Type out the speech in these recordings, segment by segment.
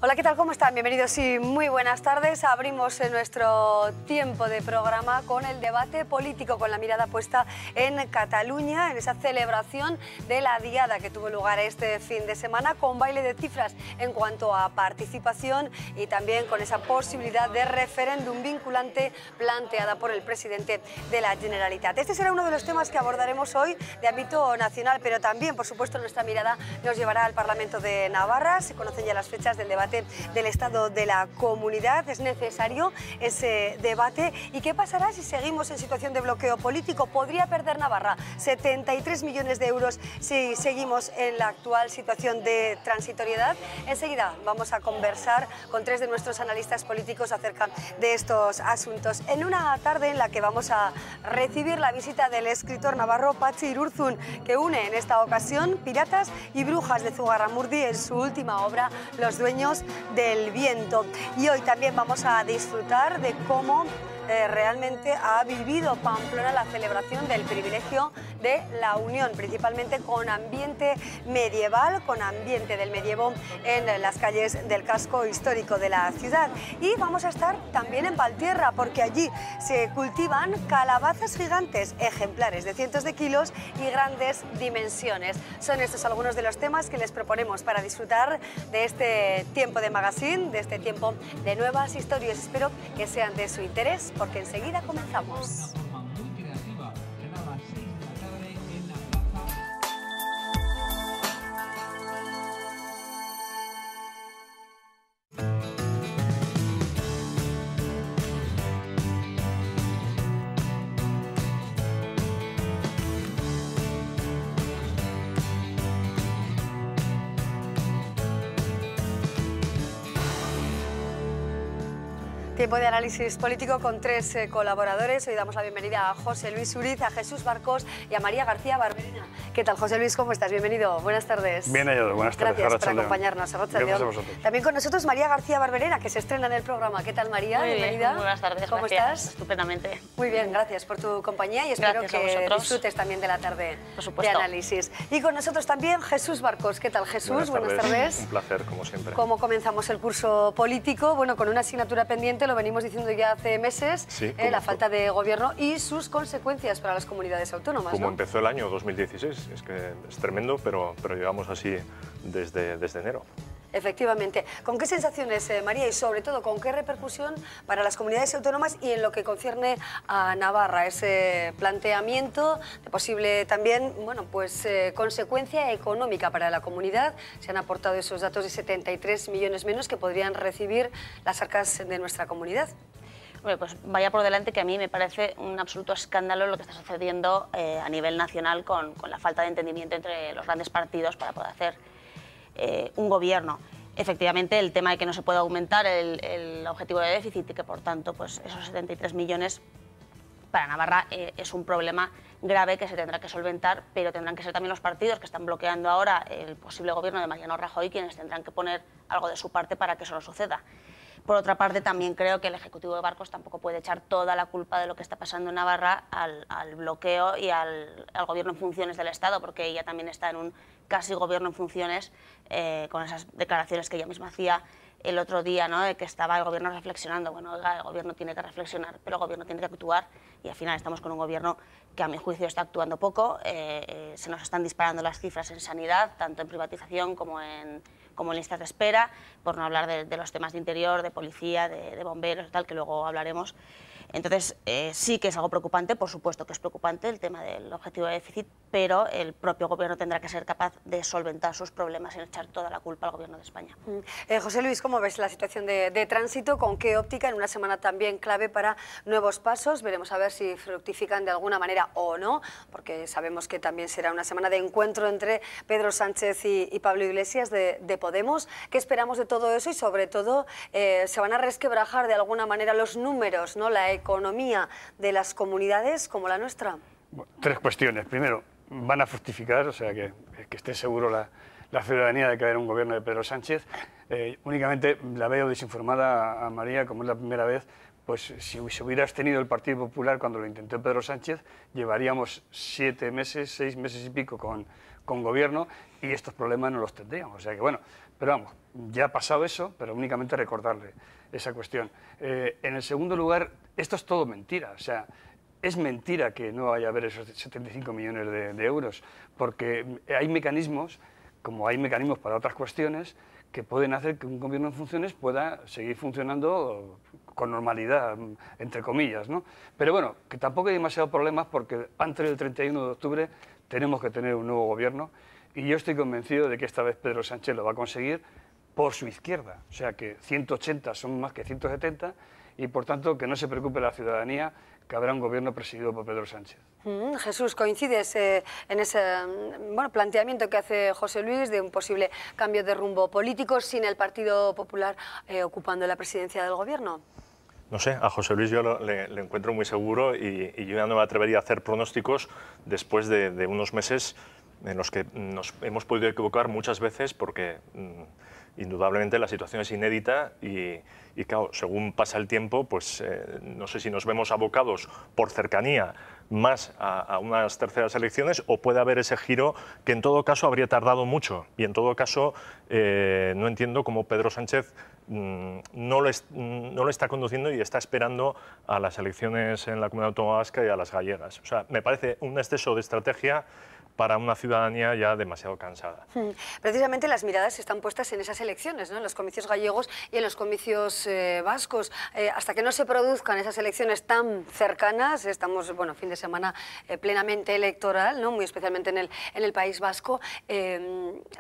Hola, ¿qué tal? ¿Cómo están? Bienvenidos y muy buenas tardes. Abrimos nuestro tiempo de programa con el debate político, con la mirada puesta en Cataluña, en esa celebración de la Diada que tuvo lugar este fin de semana, con baile de cifras en cuanto a participación y también con esa posibilidad de referéndum vinculante planteada por el presidente de la Generalitat. Este será uno de los temas que abordaremos hoy de ámbito nacional, pero también, por supuesto, nuestra mirada nos llevará al Parlamento de Navarra. Se conocen ya las fechas del debate del Estado de la Comunidad. Es necesario ese debate. ¿Y qué pasará si seguimos en situación de bloqueo político? ¿Podría perder Navarra 73 millones de euros si seguimos en la actual situación de transitoriedad? Enseguida vamos a conversar con tres de nuestros analistas políticos acerca de estos asuntos. En una tarde en la que vamos a recibir la visita del escritor navarro Patxi Irurzun, que une en esta ocasión Piratas y Brujas de Zugarramurdi en su última obra, Los dueños del viento. Y hoy también vamos a disfrutar de cómo realmente ha vivido Pamplona la celebración del privilegio de la Unión, principalmente con ambiente medieval, con ambiente del medievo en las calles del casco histórico de la ciudad. Y vamos a estar también en Valtierra, porque allí se cultivan calabazas gigantes, ejemplares de cientos de kilos y grandes dimensiones. Son estos algunos de los temas que les proponemos para disfrutar de este tiempo de magazine, de este tiempo de nuevas historias. Espero que sean de su interés, porque enseguida comenzamos. Tiempo de análisis político con tres colaboradores. Hoy damos la bienvenida a José Luis Uriz, a Jesús Barcos y a María García Barberena. ¿Qué tal, José Luis? ¿Cómo estás? Bienvenido. Buenas tardes. Bien hallado. Buenas tardes. Gracias por acompañarnos. Gracias a vosotros. También con nosotros María García Barberena, que se estrena en el programa. ¿Qué tal, María? Muy Bienvenida. bien, muy buenas tardes. ¿Cómo estás? Estupendamente. Muy bien, gracias por tu compañía y espero que disfrutes también de la tarde de análisis. Y con nosotros también Jesús Barcos. ¿Qué tal, Jesús? Buenas tardes. Un placer, como siempre. ¿Cómo comenzamos el curso político? Bueno, con una asignatura pendiente, lo venimos diciendo ya hace meses, sí, la falta de gobierno y sus consecuencias para las comunidades autónomas. Como ¿no? empezó el año 2016, es que es tremendo, pero llevamos así desde enero. Efectivamente. ¿Con qué sensaciones, María, y sobre todo con qué repercusión para las comunidades autónomas y en lo que concierne a Navarra? Ese planteamiento de posible también, bueno, pues consecuencia económica para la comunidad. Se han aportado esos datos de 73 millones menos que podrían recibir las arcas de nuestra comunidad. Bueno, pues vaya por delante que a mí me parece un absoluto escándalo lo que está sucediendo a nivel nacional con la falta de entendimiento entre los grandes partidos para poder hacer un gobierno. Efectivamente, el tema de que no se puede aumentar el objetivo de déficit y que, por tanto, pues esos 73 millones para Navarra es un problema grave que se tendrá que solventar, pero tendrán que ser también los partidos que están bloqueando ahora el posible gobierno de Mariano Rajoy quienes tendrán que poner algo de su parte para que eso no suceda. Por otra parte, también creo que el Ejecutivo de Barcos tampoco puede echar toda la culpa de lo que está pasando en Navarra al bloqueo y al gobierno en funciones del Estado, porque ella también está en un casi gobierno en funciones, con esas declaraciones que ella misma hacía el otro día, ¿no? De que estaba el gobierno reflexionando. Bueno, oiga, el gobierno tiene que reflexionar, pero el gobierno tiene que actuar y al final estamos con un gobierno que a mi juicio está actuando poco. Se nos están disparando las cifras en sanidad, tanto en privatización como en listas de espera, por no hablar de los temas de interior, de policía, de bomberos y tal, que luego hablaremos. Entonces, sí que es algo preocupante, por supuesto que es preocupante el tema del objetivo de déficit, pero el propio gobierno tendrá que ser capaz de solventar sus problemas sin echar toda la culpa al gobierno de España. José Luis, ¿cómo ves la situación de tránsito? ¿Con qué óptica? En una semana también clave para nuevos pasos. Veremos a ver si fructifican de alguna manera o no, porque sabemos que también será una semana de encuentro entre Pedro Sánchez y Pablo Iglesias de Podemos. ¿Qué esperamos de todo eso? Y sobre todo, ¿se van a resquebrajar de alguna manera los números, ¿no? La economía de las comunidades como la nuestra? Bueno, tres cuestiones. Primero, van a fructificar, o sea, que esté seguro la ciudadanía de que haya un gobierno de Pedro Sánchez. Únicamente la veo desinformada a María, como es la primera vez. Pues si se hubiera abstenido el Partido Popular cuando lo intentó Pedro Sánchez, llevaríamos 7 meses, 6 meses y pico con gobierno y estos problemas no los tendríamos. O sea que, bueno, Pero vamos, ya ha pasado eso, pero únicamente recordarle esa cuestión. En el segundo lugar, esto es todo mentira, o sea, es mentira que no vaya a haber esos 75 millones de euros, porque hay mecanismos, como hay mecanismos para otras cuestiones, que pueden hacer que un gobierno en funciones pueda seguir funcionando con normalidad, entre comillas, ¿no? Pero bueno, que tampoco hay demasiados problemas porque antes del 31 de octubre tenemos que tener un nuevo gobierno y yo estoy convencido de que esta vez Pedro Sánchez lo va a conseguir por su izquierda. O sea que 180 son más que 170 y por tanto que no se preocupe la ciudadanía, que habrá un gobierno presidido por Pedro Sánchez. Jesús, ¿coincides en ese planteamiento que hace José Luis de un posible cambio de rumbo político sin el Partido Popular ocupando la presidencia del gobierno? No sé, a José Luis yo le encuentro muy seguro y yo ya no me atrevería a hacer pronósticos después de unos meses en los que nos hemos podido equivocar muchas veces porque indudablemente la situación es inédita y claro, según pasa el tiempo, pues no sé si nos vemos abocados por cercanía más a unas terceras elecciones o puede haber ese giro que en todo caso habría tardado mucho y en todo caso no entiendo cómo Pedro Sánchez no lo está conduciendo y está esperando a las elecciones en la Comunidad Autónoma Vasca y a las gallegas. O sea, me parece un exceso de estrategia para una ciudadanía ya demasiado cansada. Precisamente las miradas están puestas en esas elecciones, ¿no? En los comicios gallegos y en los comicios vascos. Hasta que no se produzcan esas elecciones tan cercanas, estamos, bueno, fin de semana plenamente electoral, ¿no? Muy especialmente en el País Vasco,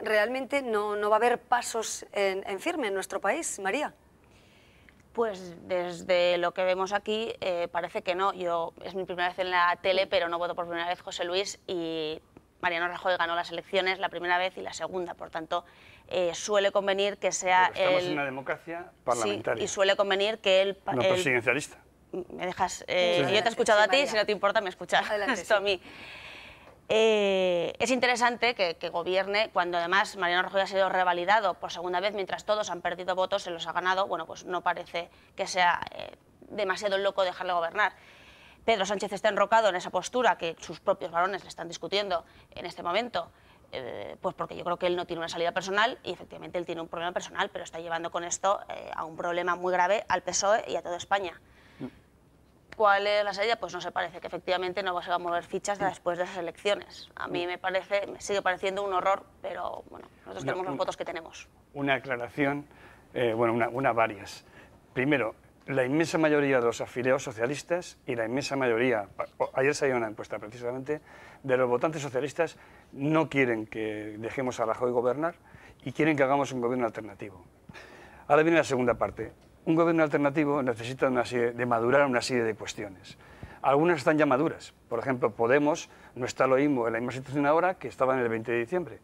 realmente no va a haber pasos en firme en nuestro país, María. Pues desde lo que vemos aquí parece que no. Es mi primera vez en la tele, pero no voto por primera vez José Luis y Mariano Rajoy ganó las elecciones la primera vez y la segunda, por tanto suele convenir que sea estamos en una democracia parlamentaria. Sí, y suele convenir que el no presidencialista. ¿Me dejas? Sí, yo te he escuchado a ti, María. Si no te importa me escuchas esto a mí. Es interesante que gobierne cuando además Mariano Rajoy ha sido revalidado por segunda vez, mientras todos han perdido votos, se los ha ganado. Bueno, pues no parece que sea demasiado loco dejarle gobernar. Pedro Sánchez está enrocado en esa postura que sus propios varones le están discutiendo en este momento, pues porque yo creo que él no tiene una salida personal y efectivamente él tiene un problema personal, pero está llevando con esto a un problema muy grave al PSOE y a toda España. ¿Cuál es la salida? Pues no se parece que efectivamente no se va a mover fichas después de esas elecciones. A mí me sigue pareciendo un horror, pero bueno, nosotros tenemos los votos que tenemos. Una aclaración, bueno, varias. Primero, la inmensa mayoría de los afiliados socialistas y la inmensa mayoría, ayer salió una encuesta precisamente, de los votantes socialistas no quieren que dejemos a Rajoy gobernar y quieren que hagamos un gobierno alternativo. Ahora viene la segunda parte. Un gobierno alternativo necesita de madurar una serie de cuestiones. Algunas están ya maduras. Por ejemplo, Podemos no está lo mismo en la misma situación ahora que estaba en el 20 de diciembre.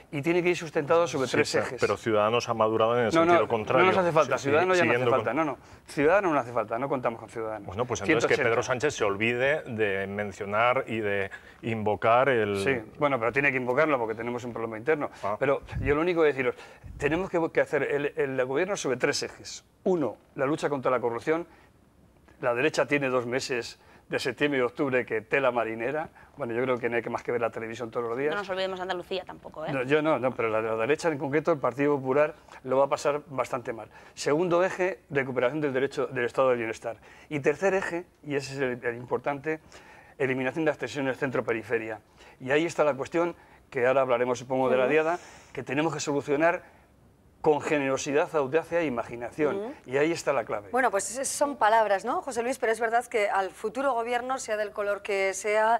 Y tiene que ir sustentado sobre tres ejes. Pero Ciudadanos ha madurado en el sentido contrario. No nos hace falta, Ciudadanos ya no hace falta. No, Ciudadanos no hace falta, no contamos con Ciudadanos. Bueno, pues entonces 180. Que Pedro Sánchez se olvide de mencionar y de invocar el... Sí, bueno, pero tiene que invocarlo porque tenemos un problema interno. Pero yo lo único que deciros, tenemos que hacer el gobierno sobre tres ejes. Uno, la lucha contra la corrupción. La derecha tiene 2 meses de septiembre y octubre que tela marinera. Bueno, yo creo que no hay más que ver la televisión todos los días. No nos olvidemos de Andalucía tampoco, ¿eh? No, yo no, pero la derecha en concreto, el Partido Popular, lo va a pasar bastante mal. Segundo eje, recuperación del derecho del estado del bienestar. Y tercer eje, y ese es el importante, eliminación de las tensiones centro-periferia. Y ahí está la cuestión, que ahora hablaremos, supongo, de la diada, que tenemos que solucionar con generosidad, audacia e imaginación. Y ahí está la clave. Bueno, pues son palabras, ¿no, José Luis? Pero es verdad que al futuro gobierno, sea del color que sea,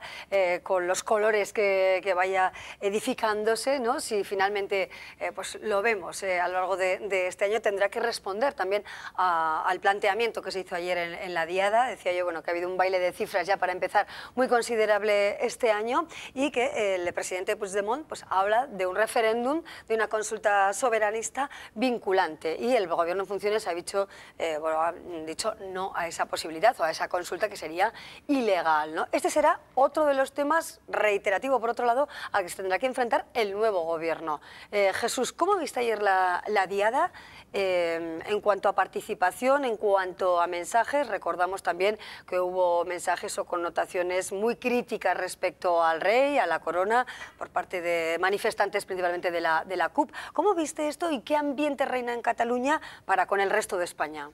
con los colores que vaya edificándose, ¿no? Si finalmente pues lo vemos a lo largo de este año, tendrá que responder también al planteamiento que se hizo ayer en la diada. Decía yo, bueno, que ha habido un baile de cifras ya para empezar muy considerable este año y que el presidente Puigdemont pues habla de un referéndum, de una consulta soberanista vinculante, y el gobierno en funciones ha dicho, ha dicho no a esa posibilidad o a esa consulta que sería ilegal, ¿no? Este será otro de los temas reiterativo, por otro lado, al que se tendrá que enfrentar el nuevo gobierno. Jesús, ¿cómo viste ayer la diada? En cuanto a participación, en cuanto a mensajes, recordamos también que hubo mensajes o connotaciones muy críticas respecto al rey, a la corona, por parte de manifestantes principalmente de la CUP. ¿Cómo viste esto y qué ambiente reina en Cataluña para con el resto de España?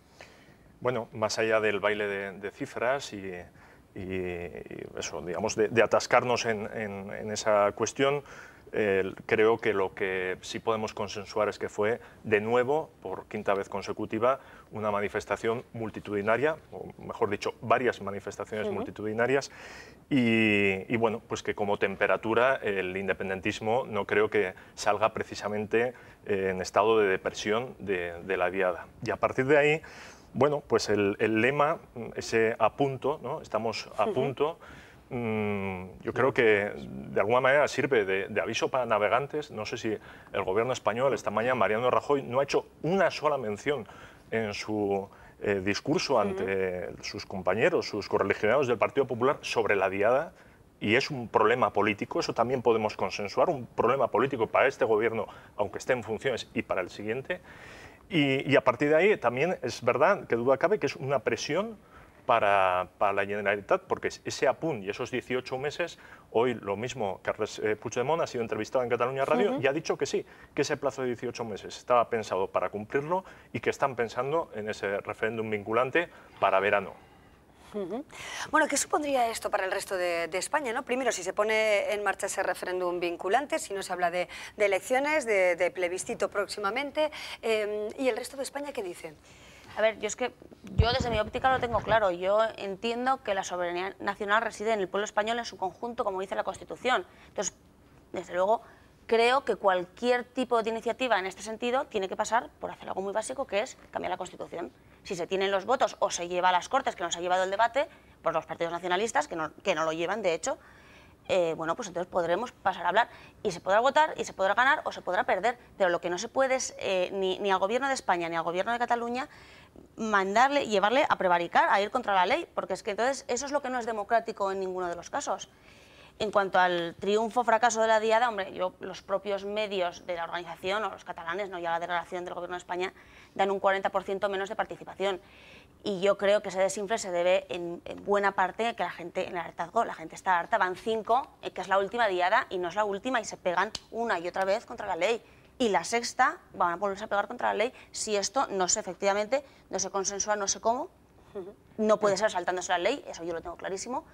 Bueno, más allá del baile de cifras y eso, digamos, de atascarnos en esa cuestión, creo que lo que sí podemos consensuar es que fue, de nuevo, por quinta vez consecutiva, una manifestación multitudinaria, o mejor dicho, varias manifestaciones multitudinarias, y bueno, pues que como temperatura el independentismo no creo que salga precisamente en estado de depresión de la diada. Y a partir de ahí, bueno, pues el lema, ese a punto, ¿no? Estamos a punto, yo creo que de alguna manera sirve de aviso para navegantes. No sé si el gobierno español, esta mañana Mariano Rajoy no ha hecho una sola mención en su discurso ante sus compañeros, sus correligionarios del Partido Popular sobre la diada, y es un problema político, eso también podemos consensuar, un problema político para este gobierno, aunque esté en funciones, y para el siguiente. Y a partir de ahí también es verdad, que duda cabe, que es una presión para la Generalitat, porque ese apunt y esos 18 meses, hoy lo mismo, Carles Puigdemont ha sido entrevistado en Catalunya Radio y ha dicho que sí, que ese plazo de 18 meses estaba pensado para cumplirlo y que están pensando en ese referéndum vinculante para verano. Bueno, ¿qué supondría esto para el resto de España, ¿no? Primero, si se pone en marcha ese referéndum vinculante, si no se habla de elecciones, de plebiscito próximamente, ¿y el resto de España qué dice? A ver, yo desde mi óptica lo tengo claro. Yo entiendo que la soberanía nacional reside en el pueblo español en su conjunto, como dice la Constitución. Entonces, desde luego, creo que cualquier tipo de iniciativa en este sentido tiene que pasar por hacer algo muy básico, que es cambiar la Constitución. Si se tienen los votos o se lleva a las Cortes, que no se ha llevado el debate, por los partidos nacionalistas, que no lo llevan, de hecho, bueno, pues entonces podremos pasar a hablar y se podrá votar y se podrá ganar o se podrá perder, pero lo que no se puede es ni al gobierno de España ni al gobierno de Cataluña llevarle a prevaricar, a ir contra la ley, porque es que entonces eso es lo que no es democrático en ninguno de los casos. En cuanto al triunfo o fracaso de la diada, hombre, los propios medios de la organización, o los catalanes, no ya la declaración del Gobierno de España, dan un 40% menos de participación. Y yo creo que ese desinfle se debe en buena parte a que la gente, en el hartazgo, la gente está harta, van 5, que es la última diada y no es la última, y se pegan una y otra vez contra la ley. Y la sexta van a volverse a pegar contra la ley si esto no se, efectivamente, no se consensúa, no sé cómo, no puede ser saltándose la ley, eso yo lo tengo clarísimo.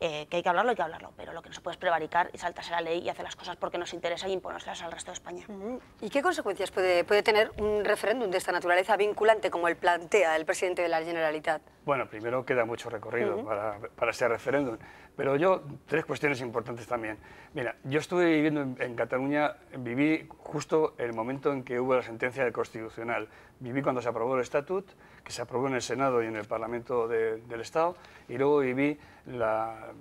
Que hay que hablarlo, pero lo que no se puede es prevaricar y saltarse la ley y hacer las cosas porque nos interesa y imponérselas al resto de España. ¿Y qué consecuencias puede tener un referéndum de esta naturaleza vinculante como el plantea el presidente de la Generalitat? Bueno, primero queda mucho recorrido para ese referéndum, pero yo, 3 cuestiones importantes también. Mira, yo estuve viviendo en Cataluña, viví justo el momento en que hubo la sentencia del Constitucional. Viví cuando se aprobó el Estatut, que se aprobó en el Senado y en el Parlamento del Estado, y luego viví la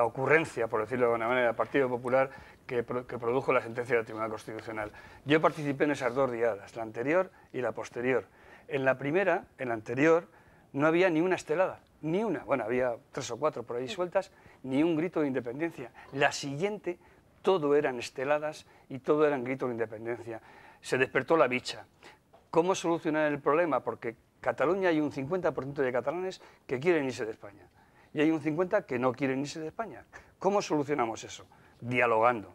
ocurrencia, por decirlo de alguna manera, del Partido Popular que produjo la sentencia del Tribunal Constitucional. Yo participé en esas 2 diadas, la anterior y la posterior. En la primera, en la anterior, no había ni una estelada, ni una. Bueno, había 3 o 4 por ahí sueltas, ni un grito de independencia. La siguiente, todo eran esteladas y todo eran gritos de independencia. Se despertó la bicha. ¿Cómo solucionar el problema? Porque Cataluña hay un 50% de catalanes que quieren irse de España y hay un 50% que no quieren irse de España. ¿Cómo solucionamos eso? Dialogando.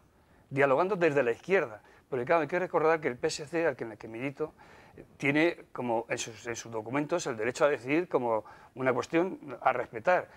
Dialogando desde la izquierda. Porque claro, hay que recordar que el PSC, al que milito, tiene como en sus documentos el derecho a decidir como una cuestión a respetar.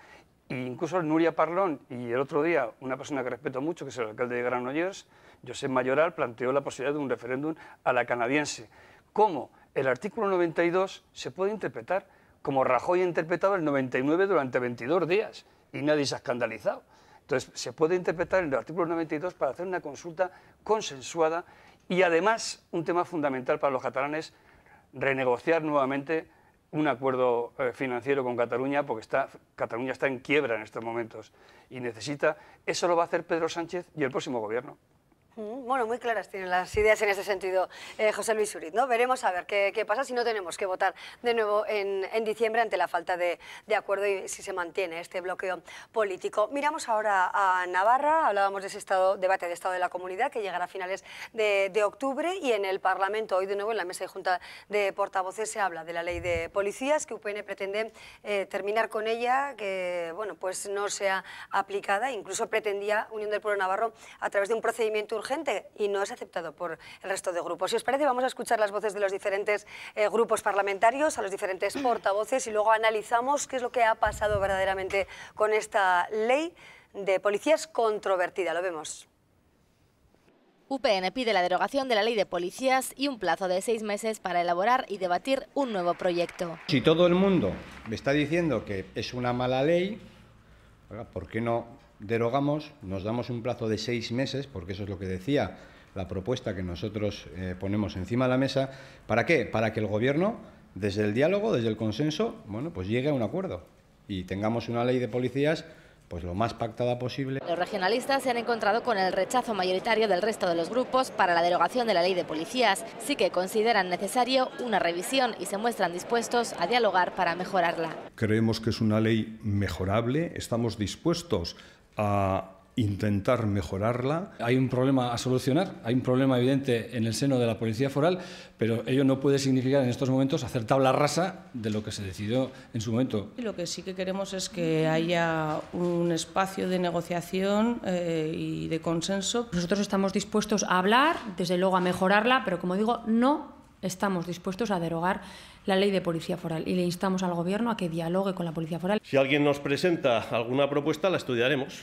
E incluso Núria Parlon y el otro día una persona que respeto mucho, que es el alcalde de Granollers, Josep Mayoral, planteó la posibilidad de un referéndum a la canadiense. ¿Cómo? El artículo 92 se puede interpretar como Rajoy ha interpretado el 99 durante 22 días y nadie se ha escandalizado. Entonces, se puede interpretar el artículo 92 para hacer una consulta consensuada y además, un tema fundamental para los catalanes, renegociar nuevamente un acuerdo financiero con Cataluña, porque Cataluña está en quiebra en estos momentos y necesita, eso lo va a hacer Pedro Sánchez y el próximo gobierno. Bueno, muy claras tienen las ideas en ese sentido, José Luis Uriz, ¿no? Veremos a ver qué pasa si no tenemos que votar de nuevo en diciembre ante la falta de acuerdo y si se mantiene este bloqueo político. Miramos ahora a Navarra, hablábamos de ese debate de Estado de la Comunidad que llegará a finales de octubre y en el Parlamento hoy de nuevo en la mesa de Junta de Portavoces se habla de la ley de policías que UPN pretende terminar con ella, que bueno, pues no sea aplicada, incluso pretendía Unión del Pueblo Navarro a través de un procedimiento urgente y no es aceptado por el resto de grupos. Si os parece, vamos a escuchar las voces de los diferentes grupos parlamentarios, a los diferentes portavoces y luego analizamos qué es lo que ha pasado verdaderamente con esta ley de policías controvertida. Lo vemos. UPN pide la derogación de la ley de policías y un plazo de 6 meses para elaborar y debatir un nuevo proyecto. Si todo el mundo me está diciendo que es una mala ley, ¿por qué no derogamos, nos damos un plazo de 6 meses, porque eso es lo que decía la propuesta que nosotros ponemos encima de la mesa? ¿Para qué? Para que el Gobierno, desde el diálogo, desde el consenso, bueno, pues llegue a un acuerdo y tengamos una ley de policías pues lo más pactada posible. Los regionalistas se han encontrado con el rechazo mayoritario del resto de los grupos para la derogación de la ley de policías. Sí que consideran necesario una revisión y se muestran dispuestos a dialogar para mejorarla. Creemos que es una ley mejorable, estamos dispuestos a intentar mejorarla. Hay un problema a solucionar, hay un problema evidente en el seno de la Policía Foral, pero ello no puede significar en estos momentos hacer tabla rasa de lo que se decidió en su momento. Lo que sí que queremos es que haya un espacio de negociación y de consenso. Nosotros estamos dispuestos a hablar, desde luego a mejorarla, pero como digo, no estamos dispuestos a derogar la ley de Policía Foral y le instamos al Gobierno a que dialogue con la Policía Foral. Si alguien nos presenta alguna propuesta, la estudiaremos.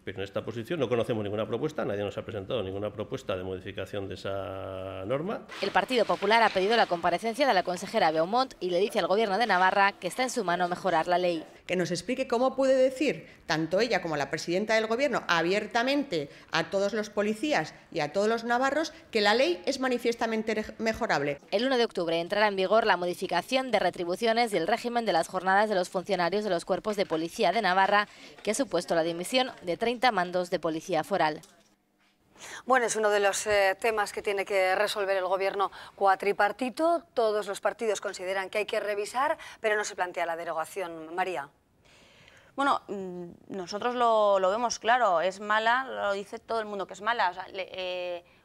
Pero en esta posición no conocemos ninguna propuesta, nadie nos ha presentado ninguna propuesta de modificación de esa norma. El Partido Popular ha pedido la comparecencia de la consejera Beaumont y le dice al Gobierno de Navarra que está en su mano mejorar la ley. Que nos explique cómo puede decir, tanto ella como la presidenta del Gobierno, abiertamente a todos los policías y a todos los navarros, que la ley es manifiestamente mejorable. El 1 de octubre entrará en vigor la modificación de retribuciones y el régimen de las jornadas de los funcionarios de los cuerpos de policía de Navarra, que ha supuesto la dimisión de 30 mandos de policía foral. Bueno, es uno de los temas que tiene que resolver el Gobierno cuatripartito. Todos los partidos consideran que hay que revisar, pero no se plantea la derogación. María. Bueno, nosotros lo vemos claro, es mala, lo dice todo el mundo que es mala. O sea,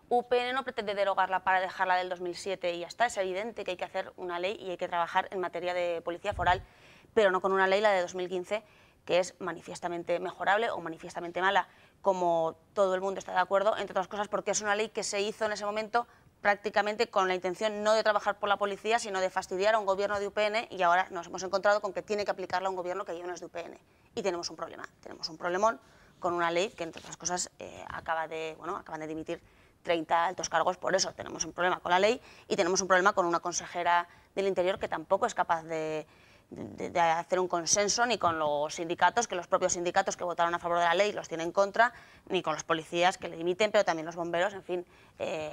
UPN no pretende derogarla para dejarla del 2007 y ya está, es evidente que hay que hacer una ley y hay que trabajar en materia de policía foral, pero no con una ley, la de 2015, que es manifiestamente mejorable o manifiestamente mala, como todo el mundo está de acuerdo, entre otras cosas porque es una ley que se hizo en ese momento prácticamente con la intención no de trabajar por la policía, sino de fastidiar a un gobierno de UPN, y ahora nos hemos encontrado con que tiene que aplicarla a un gobierno que ya no es de UPN. Y tenemos un problema, tenemos un problemón con una ley que, entre otras cosas, acaban de dimitir 30 altos cargos por eso. Tenemos un problema con la ley y tenemos un problema con una consejera del Interior que tampoco es capaz de hacer un consenso ni con los sindicatos, que los propios sindicatos que votaron a favor de la ley los tienen en contra, ni con los policías que le dimiten, pero también los bomberos. En fin,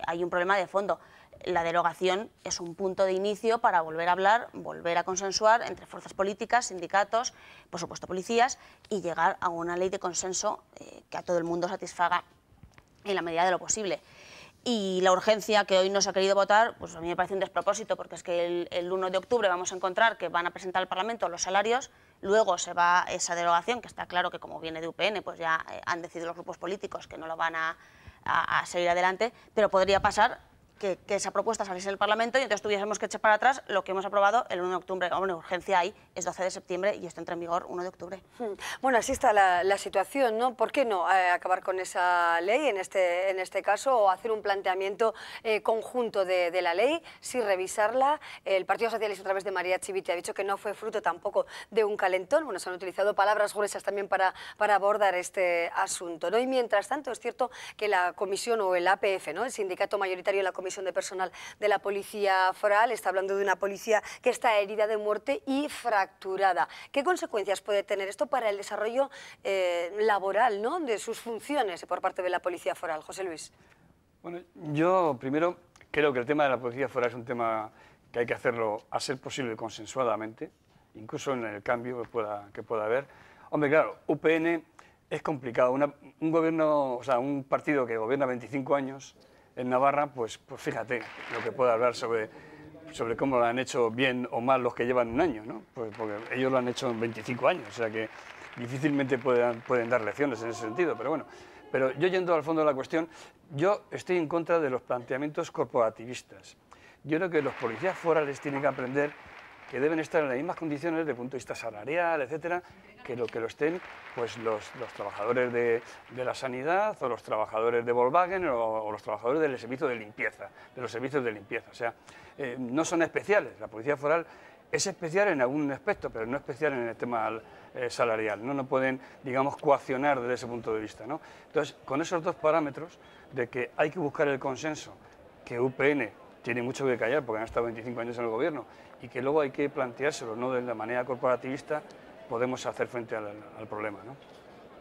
hay un problema de fondo. La derogación es un punto de inicio para volver a hablar, volver a consensuar entre fuerzas políticas, sindicatos, por supuesto policías, y llegar a una ley de consenso que a todo el mundo satisfaga en la medida de lo posible. Y la urgencia que hoy no se ha querido votar, pues a mí me parece un despropósito, porque es que el 1 de octubre vamos a encontrar que van a presentar al Parlamento los salarios, luego se va esa derogación, que está claro que como viene de UPN, pues ya han decidido los grupos políticos que no lo van a seguir adelante, pero podría pasar que esa propuesta saliese del Parlamento y entonces tuviésemos que echar para atrás lo que hemos aprobado el 1 de octubre. Hombre, urgencia hay, es 12 de septiembre y esto entra en vigor 1 de octubre. Bueno, así está la situación, ¿no? ¿Por qué no acabar con esa ley en este caso o hacer un planteamiento conjunto de la ley, sí revisarla? El Partido Socialista a través de María Chivite ha dicho que no fue fruto tampoco de un calentón. Bueno, se han utilizado palabras gruesas también para abordar este asunto, ¿no? Y mientras tanto es cierto que la comisión o el APF, ¿no? El sindicato mayoritario de la Comisión de Personal de la Policía Foral está hablando de una policía que está herida de muerte y fracturada. ¿Qué consecuencias puede tener esto para el desarrollo laboral, ¿no? de sus funciones por parte de la Policía Foral? José Luis. Bueno, yo primero creo que el tema de la Policía Foral es un tema que hay que hacerlo a ser posible consensuadamente, incluso en el cambio que pueda haber. Hombre, claro, UPN es complicado. Un gobierno, o sea, un partido que gobierna 25 años en Navarra, pues fíjate lo que puede hablar sobre cómo lo han hecho bien o mal los que llevan un año, ¿no? Pues porque ellos lo han hecho en 25 años, o sea que difícilmente pueden dar lecciones en ese sentido, pero bueno. Pero yo, yendo al fondo de la cuestión, yo estoy en contra de los planteamientos corporativistas. Yo creo que los policías forales tienen que aprender que deben estar en las mismas condiciones desde el punto de vista salarial, etcétera, que lo estén pues los trabajadores de la sanidad o los trabajadores de Volkswagen o los trabajadores del servicio de limpieza, de los servicios de limpieza. O sea, no son especiales. La policía foral es especial en algún aspecto, pero no especial en el tema salarial. No pueden, digamos, coaccionar desde ese punto de vista, ¿no? Entonces, con esos dos parámetros de que hay que buscar el consenso, que UPN tiene mucho que callar porque han estado 25 años en el gobierno, y que luego hay que planteárselo, no de la manera corporativista, podemos hacer frente al problema, ¿no?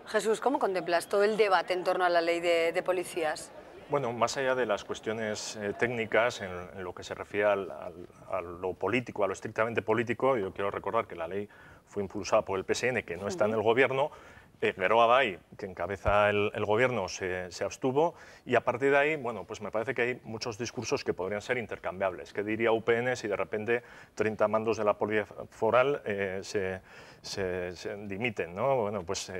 Jesús, ¿cómo contemplas todo el debate en torno a la ley de policías? Bueno, más allá de las cuestiones técnicas, en lo que se refiere a lo político, a lo estrictamente político, yo quiero recordar que la ley fue impulsada por el PSN, que no está en el gobierno. Geroa Bay, que encabeza el gobierno, se abstuvo, y a partir de ahí, bueno, pues me parece que hay muchos discursos que podrían ser intercambiables. ¿Qué diría UPN si de repente 30 mandos de la policía foral se dimiten, ¿no? Bueno, pues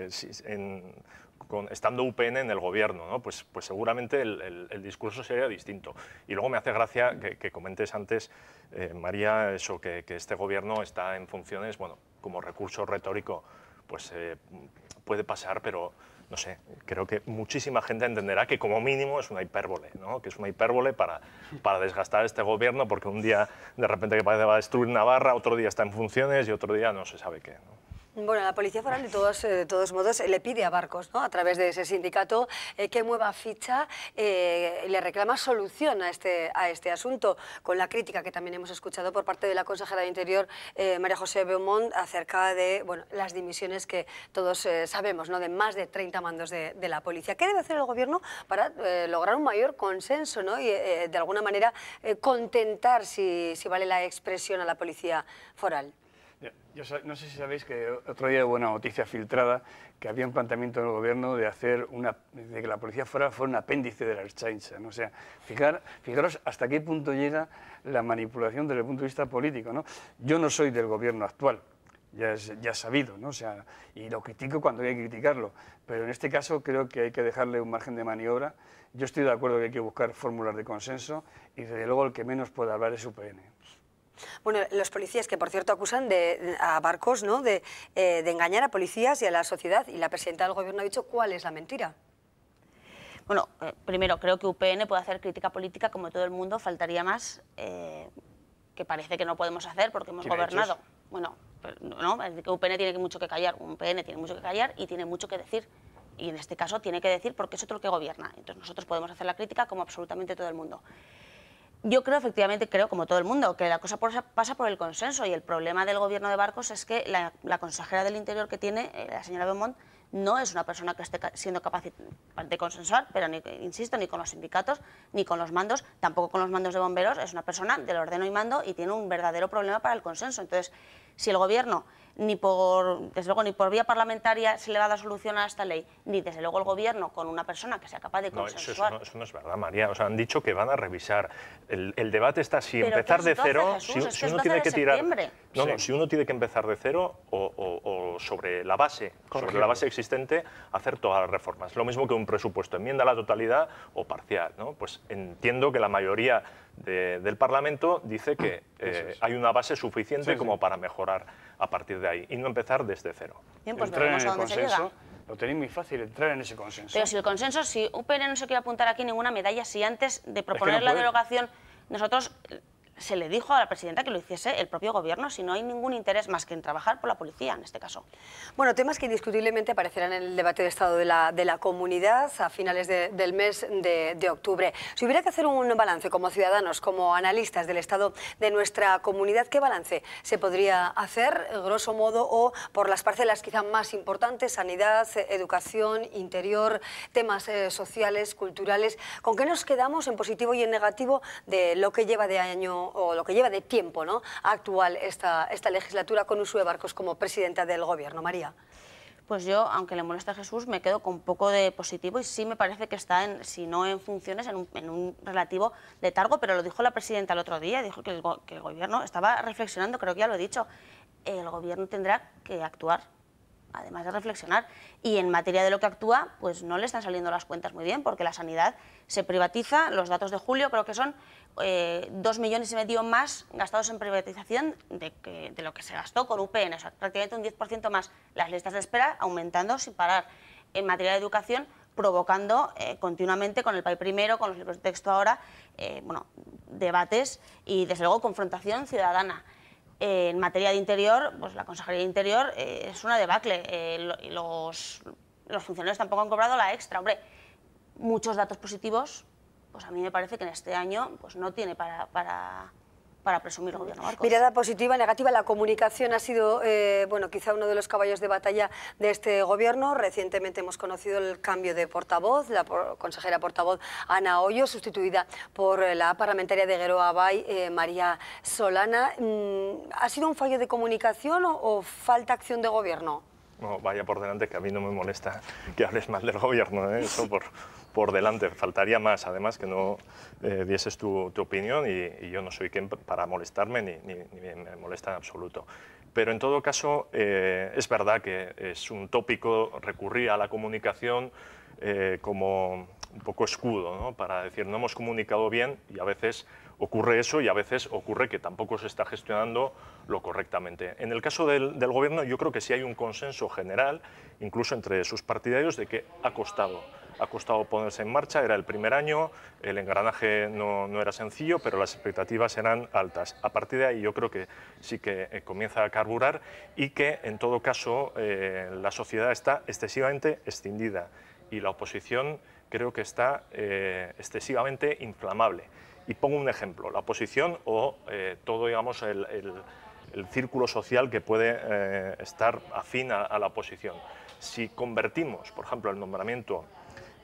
estando UPN en el gobierno, ¿no? Pues seguramente el discurso sería distinto. Y luego me hace gracia que comentes antes, María, eso, que este gobierno está en funciones, bueno, como recurso retórico, pues puede pasar, pero no sé, creo que muchísima gente entenderá que como mínimo es una hipérbole, ¿no? Que es una hipérbole para desgastar este gobierno, porque un día de repente que parece va a destruir Navarra, otro día está en funciones y otro día no se sabe qué, ¿no? Bueno, la Policía Foral, de todos modos, le pide a Barcos, ¿no?, a través de ese sindicato, que mueva ficha, le reclama solución a este asunto, con la crítica que también hemos escuchado por parte de la consejera de Interior, María José Beaumont, acerca de las dimisiones que todos sabemos, ¿no?, de más de 30 mandos de la policía. ¿Qué debe hacer el Gobierno para lograr un mayor consenso, ¿no?, y de alguna manera contentar, si vale la expresión, a la Policía Foral? Yo no sé si sabéis que otro día hubo una noticia filtrada que había un planteamiento del gobierno de que la policía fuera un apéndice de la Ertzaintza, ¿no? O sea, fijaros hasta qué punto llega la manipulación desde el punto de vista político, ¿no? Yo no soy del gobierno actual, ya es sabido, ¿no? O sea, y lo critico cuando hay que criticarlo, pero en este caso creo que hay que dejarle un margen de maniobra. Yo estoy de acuerdo que hay que buscar fórmulas de consenso y desde luego el que menos puede hablar es UPN. Bueno, los policías, que por cierto acusan a Barcos, ¿no?, de engañar a policías y a la sociedad, y la presidenta del Gobierno ha dicho cuál es la mentira. Bueno, primero, creo que UPN puede hacer crítica política como todo el mundo, faltaría más, que parece que no podemos hacer porque hemos gobernado. Bueno, no, es que UPN tiene mucho que callar, UPN tiene mucho que callar y tiene mucho que decir. Y en este caso tiene que decir porque es otro que gobierna. Entonces nosotros podemos hacer la crítica como absolutamente todo el mundo. Yo creo, efectivamente, como todo el mundo, que la cosa pasa por el consenso, y el problema del gobierno de Barcos es que la consejera del Interior que tiene, la señora Beaumont, no es una persona que esté siendo capaz de consensuar, pero insisto, ni con los sindicatos, ni con los mandos, tampoco con los mandos de bomberos. Es una persona del ordeno y mando y tiene un verdadero problema para el consenso. Entonces, si el gobierno, desde luego, ni por vía parlamentaria se le va a dar solución a esta ley, ni desde luego el gobierno con una persona que sea capaz de consensuar. Eso no es verdad, María. O sea, han dicho que van a revisar. El debate está si empezar de cero, si uno tiene que tirar. Si uno tiene que empezar de cero o sobre la base, existente, hacer todas las reformas. Lo mismo que un presupuesto, enmienda a la totalidad o parcial, ¿no? Pues entiendo que la mayoría del Parlamento dice que hay una base suficiente como para mejorar a partir de ahí y no empezar desde cero. Bien, pues veremos a dónde se llega. Lo tenéis muy fácil, entrar en ese consenso. Pero si el consenso, si UPN no se quiere apuntar aquí ninguna medalla, si antes de proponer la derogación nosotros se le dijo a la presidenta que lo hiciese el propio gobierno, si no hay ningún interés más que en trabajar por la policía, en este caso. Bueno, temas que indiscutiblemente aparecerán en el debate de Estado de la comunidad a finales del mes de octubre. Si hubiera que hacer un balance como ciudadanos, como analistas del estado de nuestra comunidad, ¿qué balance se podría hacer, grosso modo, o por las parcelas quizá más importantes, sanidad, educación, interior, temas sociales, culturales? ¿Con qué nos quedamos en positivo y en negativo de lo que lleva de año o lo que lleva de tiempo, ¿no?, actual esta legislatura con Uxue Barcos como presidenta del Gobierno? María. pues yo, aunque le moleste a Jesús, me quedo con un poco de positivo y sí me parece que está, si no en funciones, en un relativo letargo, pero lo dijo la presidenta el otro día, dijo que el Gobierno estaba reflexionando, creo que ya lo he dicho, el Gobierno tendrá que actuar, además de reflexionar, y en materia de lo que actúa, pues no le están saliendo las cuentas muy bien, porque la sanidad se privatiza, los datos de julio creo que son 2,5 millones más gastados en privatización de lo que se gastó con UPN, o sea, prácticamente un 10% más. Las listas de espera aumentando sin parar. En materia de educación, provocando continuamente con el PAI primero, con los libros de texto ahora, bueno, debates y desde luego confrontación ciudadana. En materia de interior, pues la Consejería de Interior es una debacle. Los funcionarios tampoco han cobrado la extra. Hombre, muchos datos positivos, pues a mí me parece que en este año pues no tiene para presumir el Gobierno Marcos. Mirada positiva, negativa. La comunicación ha sido, bueno, quizá uno de los caballos de batalla de este Gobierno. Recientemente hemos conocido el cambio de portavoz, la consejera portavoz Ana Hoyo, sustituida por la parlamentaria de Geroa Bai, María Solana. ¿Ha sido un fallo de comunicación o falta acción de Gobierno? No, vaya por delante, que a mí no me molesta que hables mal del Gobierno, ¿eh? Eso por delante. Faltaría más, además, que no dieses tu opinión y yo no soy quien para molestarme ni me molesta en absoluto. Pero en todo caso, es verdad que es un tópico recurrir a la comunicación como un poco escudo, ¿no? Para decir no hemos comunicado bien, y a veces ocurre eso y a veces ocurre que tampoco se está gestionando lo correctamente. En el caso del Gobierno yo creo que sí hay un consenso general, incluso entre sus partidarios, de que ha costado ponerse en marcha. Era el primer año, el engranaje no era sencillo, pero las expectativas eran altas. A partir de ahí yo creo que sí que comienza a carburar y que en todo caso la sociedad está excesivamente escindida y la oposición creo que está excesivamente inflamable. Y pongo un ejemplo, la oposición o todo, digamos, el círculo social que puede estar afín a la oposición. Si convertimos, por ejemplo, el nombramiento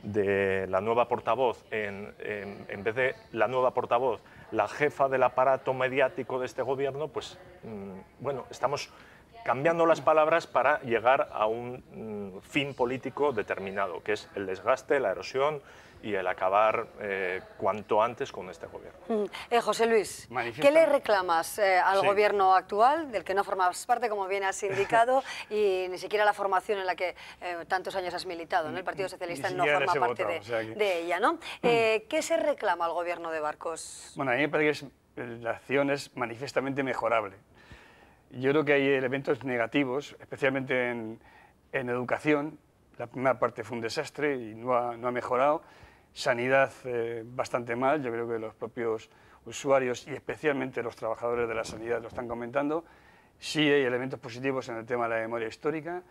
de la nueva portavoz en vez de la nueva portavoz, la jefa del aparato mediático de este Gobierno, pues bueno, estamos cambiando las palabras para llegar a un fin político determinado, que es el desgaste, la erosión y el acabar cuanto antes con este Gobierno. José Luis, ¿qué le reclamas al Gobierno actual, del que no formas parte, como bien has indicado, y ni siquiera la formación en la que tantos años has militado, ¿no? El Partido Socialista no forma parte de ella, ¿no? ¿Qué se reclama al Gobierno de Barcos? Bueno, a mí me parece que la acción es manifiestamente mejorable. Yo creo que hay elementos negativos, especialmente en educación. La primera parte fue un desastre y no ha mejorado. Sanidad bastante mal, yo creo que los propios usuarios y especialmente los trabajadores de la sanidad lo están comentando. Sí hay elementos positivos en el tema de la memoria histórica,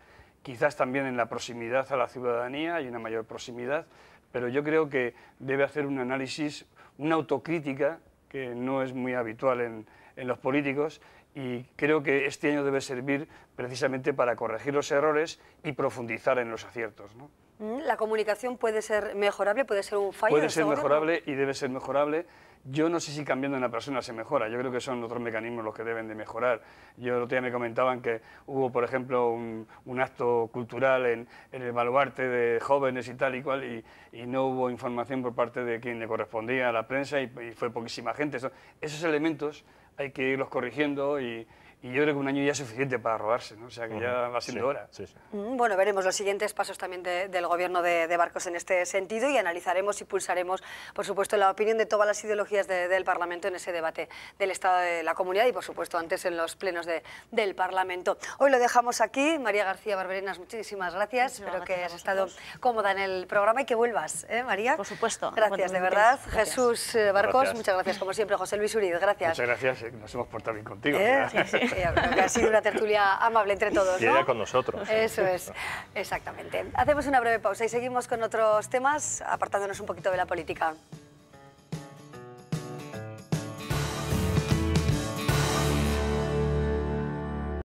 quizás también en la proximidad a la ciudadanía, hay una mayor proximidad, pero yo creo que debe hacer un análisis, una autocrítica, que no es muy habitual en los políticos, y creo que este año debe servir precisamente para corregir los errores y profundizar en los aciertos, ¿no? ¿La comunicación puede ser mejorable? ¿Puede ser un fallo? Puede ser mejorable y debe ser mejorable. Yo no sé si cambiando una persona se mejora, yo creo que son otros mecanismos los que deben de mejorar. Yo el otro día me comentaban que hubo, por ejemplo, un acto cultural en el baluarte de jóvenes y tal y cual, y no hubo información por parte de quien le correspondía a la prensa y fue poquísima gente. Esos elementos hay que irlos corrigiendo y yo creo que un año ya es suficiente para robarse, ¿no? O sea que ya va siendo hora. Sí, sí. Bueno, veremos los siguientes pasos también del Gobierno de Barcos en este sentido y analizaremos y pulsaremos, por supuesto, la opinión de todas las ideologías del Parlamento en ese debate del Estado de la Comunidad y, por supuesto, antes en los plenos del Parlamento. Hoy lo dejamos aquí. María García Barberenas, muchísimas gracias. Espero que hayas estado cómoda en el programa y que vuelvas, María. Por supuesto. Gracias, de verdad. Gracias. Jesús Barcos, muchas gracias, como siempre. José Luis Uriz, gracias. Muchas gracias, nos hemos portado bien contigo. Sí, sí. Creo que ha sido una tertulia amable entre todos, ¿no? Y ella con nosotros. Eso es, exactamente. Hacemos una breve pausa y seguimos con otros temas, apartándonos un poquito de la política.